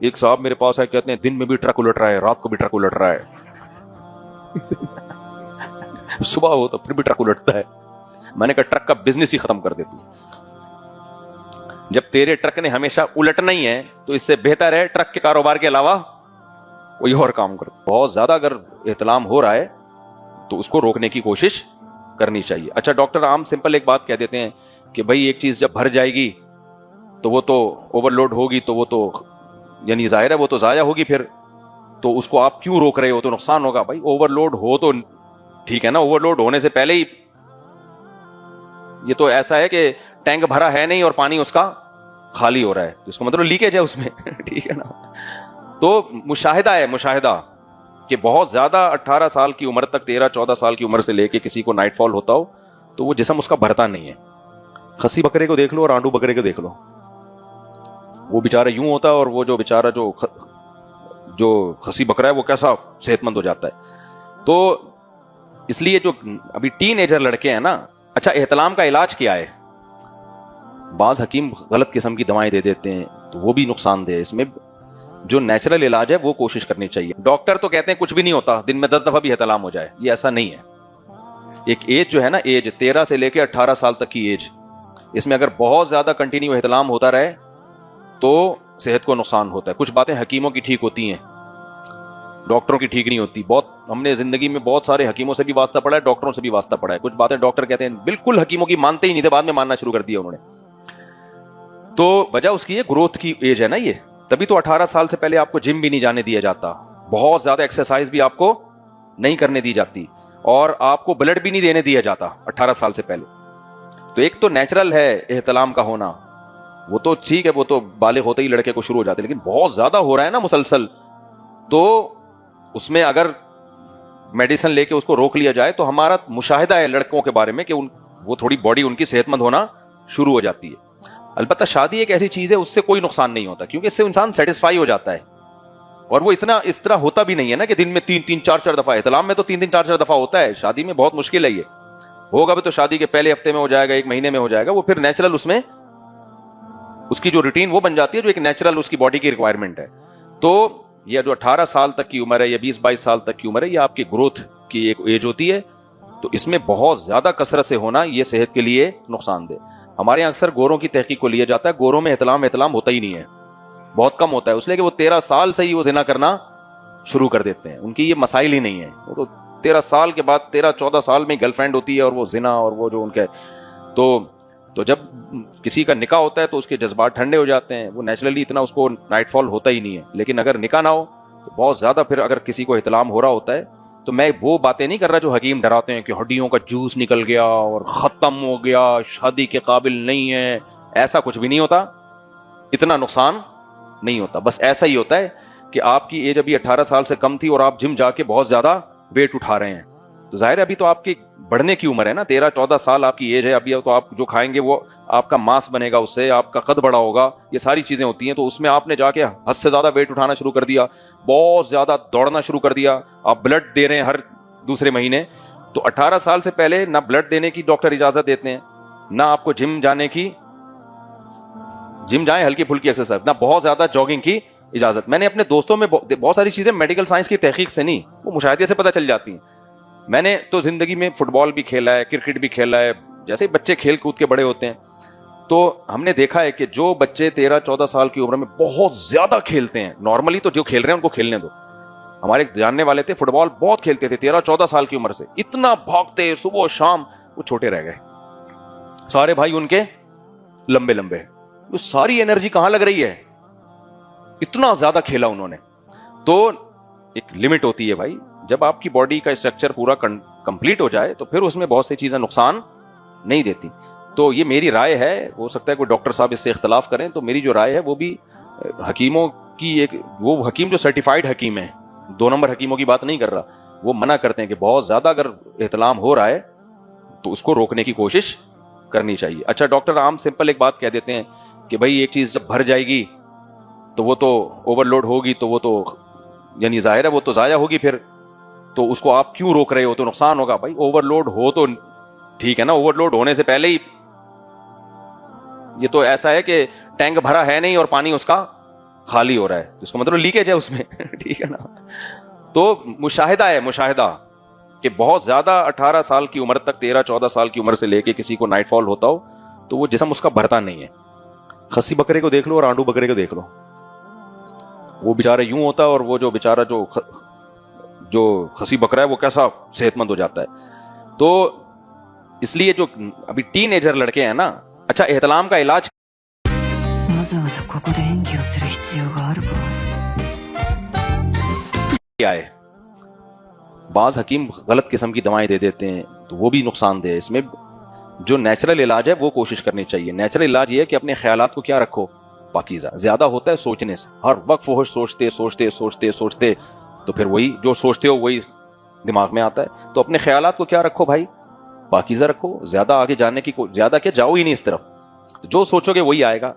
ایک صاحب میرے پاس آئے کہتے ہیں دن میں بھی ٹرک الٹ رہا ہے, رات کو بھی ٹرک الٹ رہا ہے. صبح ہو تو پھر بھی ٹرک الٹتا ہے. میں نے کہا ٹرک کا بزنس ہی ختم کر دیتی. جب تیرے ٹرک نے ہمیشہ الٹنا ہی ہے تو اس سے بہتر ہے ٹرک کے کاروبار کے علاوہ کوئی اور کام کرو. بہت زیادہ اگر احتلام ہو رہا ہے تو اس کو روکنے کی کوشش کرنی چاہیے. اچھا ڈاکٹر عام سمپل ایک بات کہہ دیتے ہیں کہ بھائی ایک چیز جب بھر جائے گی تو وہ تو اوور لوڈ ہوگی, تو وہ تو یعنی ظاہر ہے وہ تو ضائع ہوگی, پھر تو اس کو آپ کیوں روک رہے ہو, تو نقصان ہوگا. بھائی اوور لوڈ ہو تو ٹھیک ہے نا, اوور لوڈ ہونے سے پہلے ہی یہ تو ایسا ہے کہ ٹینک بھرا ہے نہیں اور پانی اس کا خالی ہو رہا ہے, اس کا مطلب لیکیج ہے اس میں. ٹھیک ہے نا. تو مشاہدہ ہے, مشاہدہ کہ بہت زیادہ 18 سال کی عمر تک, 13-14 سال کی عمر سے لے کے کسی کو نائٹ فال ہوتا ہو تو وہ جسم اس کا بھرتا نہیں ہے. خسی بکرے کو دیکھ لو اور آنڈو بکرے کو دیکھ لو, وہ بیچارہ یوں ہوتا ہے اور وہ جو بیچارہ جو خسی بکرا ہے وہ کیسا صحت مند ہو جاتا ہے. تو اس لیے جو ابھی ٹین ایجر لڑکے ہیں نا, اچھا احتلام کا علاج کیا ہے؟ بعض حکیم غلط قسم کی دوائیں دے دیتے ہیں تو وہ بھی نقصان دہ ہے. اس میں جو نیچرل علاج ہے وہ کوشش کرنی چاہیے. ڈاکٹر تو کہتے ہیں کچھ بھی نہیں ہوتا, دن میں 10 دفعہ بھی احتلام ہو جائے, یہ ایسا نہیں ہے. ایک ایج جو ہے نا, ایج 13 سے لے کے 18 سال تک کی ایج, اس میں اگر بہت زیادہ کنٹینیو احتلام ہوتا رہے تو صحت کو نقصان ہوتا ہے. کچھ باتیں حکیموں کی ٹھیک ہوتی ہیں, ڈاکٹروں کی ٹھیک نہیں ہوتی. بہت ہم نے زندگی میں بہت سارے حکیموں سے بھی واسطہ پڑا ہے, ڈاکٹروں سے بھی واسطہ پڑا ہے. کچھ باتیں ڈاکٹر کہتے ہیں بالکل حکیموں کی مانتے ہی نہیں تھے, بعد میں ماننا شروع کر دیا انہوں نے. تو وجہ اس کی ہے گروتھ کی ایج ہے نا یہ, تبھی تو 18 سال سے پہلے آپ کو جم بھی نہیں جانے دیا جاتا, بہت زیادہ ایکسرسائز بھی آپ کو نہیں کرنے دی جاتی, اور آپ کو بلڈ بھی نہیں دینے دیا جاتا 18 سال سے پہلے. تو ایک تو نیچرل ہے احتلام کا ہونا, وہ تو ٹھیک ہے, وہ تو بالغ ہوتے ہی لڑکے کو شروع ہو جاتے, لیکن بہت زیادہ ہو رہا ہے نا مسلسل, تو اس میں اگر میڈیسن لے کے اس کو روک لیا جائے تو ہمارا مشاہدہ ہے لڑکوں کے بارے میں کہ وہ تھوڑی باڈی ان کی صحت مند ہونا شروع ہو جاتی ہے. البتہ شادی ایک ایسی چیز ہے اس سے کوئی نقصان نہیں ہوتا, کیونکہ اس سے انسان سیٹسفائی ہو جاتا ہے, اور وہ اتنا اس طرح ہوتا بھی نہیں ہے نا کہ دن میں 3-4 دفعہ. احتلام میں تو 3-4 دفعہ ہوتا ہے, شادی میں بہت مشکل ہے. یہ ہوگا بھی تو شادی کے پہلے ہفتے میں ہو جائے گا, 1 مہینے میں ہو جائے گا, وہ پھر نیچرل اس میں اس کی جو روٹین وہ بن جاتی ہے جو ایک نیچرل اس کی باڈی کی ریکوائرمنٹ ہے. تو یہ جو 18 سال تک کی عمر ہے یا 20-22 سال تک کی عمر ہے, یہ آپ کی گروتھ کی ایک ایج ہوتی ہے, تو اس میں بہت زیادہ کثرت سے ہونا یہ صحت کے لیے نقصان دہ. ہمارے یہاں اکثر گوروں کی تحقیق کو لیا جاتا ہے, گوروں میں احتلام ہوتا ہی نہیں ہے, بہت کم ہوتا ہے, اس لیے کہ وہ 13 سال سے ہی وہ زنا کرنا شروع کر دیتے ہیں. ان کی یہ مسائل ہی نہیں ہے, وہ تو 13 سال کے بعد 13-14 سال میں گرل فرینڈ ہوتی ہے اور وہ زنا اور وہ جو ان کے تو جب کسی کا نکاح ہوتا ہے تو اس کے جذبات ٹھنڈے ہو جاتے ہیں, وہ نیچرلی اتنا اس کو نائٹ فال ہوتا ہی نہیں ہے. لیکن اگر نکاح نہ ہو تو بہت زیادہ پھر اگر کسی کو احتلام ہو رہا ہوتا ہے, تو میں وہ باتیں نہیں کر رہا جو حکیم ڈراتے ہیں کہ ہڈیوں کا جوس نکل گیا اور ختم ہو گیا, شادی کے قابل نہیں ہے, ایسا کچھ بھی نہیں ہوتا, اتنا نقصان نہیں ہوتا. بس ایسا ہی ہوتا ہے کہ آپ کی ایج ابھی 18 سال سے کم تھی اور آپ جم جا کے بہت زیادہ ویٹ اٹھا رہے ہیں, تو ظاہر ہے ابھی تو آپ کی بڑھنے کی عمر ہے نا, 13-14 سال آپ کی ایج ہے ابھی, تو آپ جو کھائیں گے وہ آپ کا ماس بنے گا, اس سے آپ کا قد بڑا ہوگا, یہ ساری چیزیں ہوتی ہیں. تو اس میں آپ نے جا کے حد سے زیادہ ویٹ اٹھانا شروع کر دیا, بہت زیادہ دوڑنا شروع کر دیا, آپ بلڈ دے رہے ہیں ہر دوسرے مہینے, تو 18 سال سے پہلے نہ بلڈ دینے کی ڈاکٹر اجازت دیتے ہیں, نہ آپ کو جم جانے کی, جم جائیں ہلکی پھلکی ایکسرسائز, نہ بہت زیادہ جاگنگ کی اجازت. میں نے اپنے دوستوں میں بہت ساری چیزیں میڈیکل سائنس کی تحقیق سے نہیں, وہ مشاہدے سے پتہ چل جاتی ہیں. میں نے تو زندگی میں فٹ بال بھی کھیلا ہے, کرکٹ بھی کھیلا ہے, جیسے بچے کھیل کود کے بڑے ہوتے ہیں, تو ہم نے دیکھا ہے کہ جو بچے 13-14 سال کی عمر میں بہت زیادہ کھیلتے ہیں, نارملی تو جو کھیل رہے ہیں ان کو کھیلنے دو, ہمارے جاننے والے تھے فٹ بال بہت کھیلتے تھے 13-14 سال کی عمر سے, اتنا بھاگتے صبح و شام, وہ چھوٹے رہ گئے, سارے بھائی ان کے لمبے لمبے, وہ ساری انرجی کہاں لگ رہی ہے, اتنا زیادہ کھیلا انہوں نے. تو ایک لمٹ ہوتی ہے بھائی, جب آپ کی باڈی کا اسٹرکچر پورا کمپلیٹ ہو جائے تو پھر اس میں بہت سی چیزیں نقصان نہیں دیتی. تو یہ میری رائے ہے, ہو سکتا ہے کوئی ڈاکٹر صاحب اس سے اختلاف کریں, تو میری جو رائے ہے وہ بھی حکیموں کی, ایک وہ حکیم جو سرٹیفائیڈ حکیم ہیں, 2 نمبر حکیموں کی بات نہیں کر رہا, وہ منع کرتے ہیں کہ بہت زیادہ اگر احتلام ہو رہا ہے تو اس کو روکنے کی کوشش کرنی چاہیے. اچھا ڈاکٹر عام سمپل ایک بات کہہ دیتے ہیں کہ بھائی ایک چیز جب بھر جائے گی تو وہ تو اوور لوڈ ہوگی, تو وہ تو یعنی ظاہر ہے وہ تو ضائع ہوگی, پھر تو اس کو آپ کیوں روک رہے ہو, تو نقصان ہوگا. بھائی اوور لوڈ ہو تو ٹھیک ہے نا, اوور لوڈ ہونے سے پہلے ہی یہ تو ایسا ہے کہ ٹینک بھرا ہے نہیں اور پانی اس کا خالی ہو رہا ہے تو اس کا مطلب لیکیج ہے اس میں ٹھیک ہے نا. تو مشاہدہ ہے, مشاہدہ کہ بہت زیادہ 18 سال کی عمر تک, 13-14 سال کی عمر سے لے کے کسی کو نائٹ فال ہوتا ہو تو وہ جسم اس کا بھرتا نہیں ہے. خسی بکرے کو دیکھ لو اور آنڈو بکرے کو دیکھ لو, وہ بیچارہ یوں ہوتا ہے اور وہ جو بیچارہ جو خسی بکرا ہے وہ کیسا صحت مند ہو جاتا ہے. تو اس لیے جو ابھی ٹین ایجر لڑکے ہیں نا, اچھا احتلام کا علاج کیا ہے؟ بعض حکیم غلط قسم کی دوائیں دے دیتے ہیں تو وہ بھی نقصان دہ. اس میں جو نیچرل علاج ہے وہ کوشش کرنی چاہیے. نیچرل علاج یہ ہے کہ اپنے خیالات کو کیا رکھو, پاکیزہ. زیادہ ہوتا ہے سوچنے سے, ہر وقت فحش سوچتے سوچتے سوچتے سوچتے تو پھر وہی جو سوچتے ہو وہی دماغ میں آتا ہے. تو اپنے خیالات کو کیا رکھو بھائی, پاکیزہ رکھو. زیادہ آگے جانے کی زیادہ کیا جاؤ ہی نہیں اس طرف, جو سوچو گے وہی آئے گا.